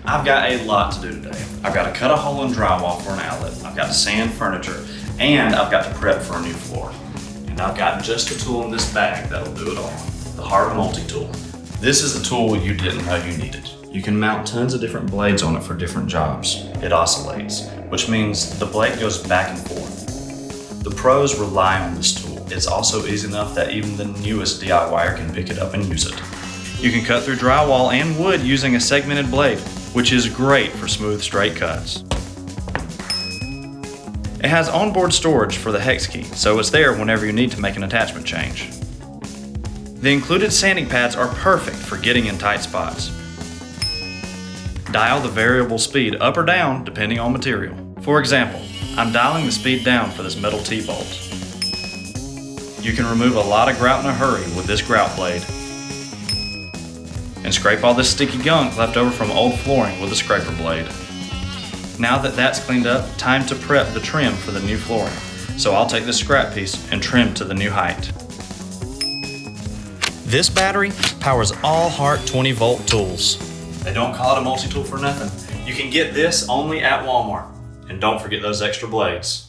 I've got a lot to do today. I've got to cut a hole in drywall for an outlet, I've got to sand furniture, and I've got to prep for a new floor. And I've got just a tool in this bag that'll do it all, the HART multi-tool. This is the tool you didn't know you needed. You can mount tons of different blades on it for different jobs. It oscillates, which means the blade goes back and forth. The pros rely on this tool. It's also easy enough that even the newest DIYer can pick it up and use it. You can cut through drywall and wood using a segmented blade, which is great for smooth, straight cuts. It has onboard storage for the hex key, so it's there whenever you need to make an attachment change. The included sanding pads are perfect for getting in tight spots. Dial the variable speed up or down depending on material. For example, I'm dialing the speed down for this metal T-bolt. You can remove a lot of grout in a hurry with this grout blade and scrape all this sticky gunk left over from old flooring with a scraper blade. Now that that's cleaned up, time to prep the trim for the new flooring. So I'll take this scrap piece and trim to the new height. This battery powers all HART 20V tools. They don't call it a multi-tool for nothing. You can get this only at Walmart. And don't forget those extra blades.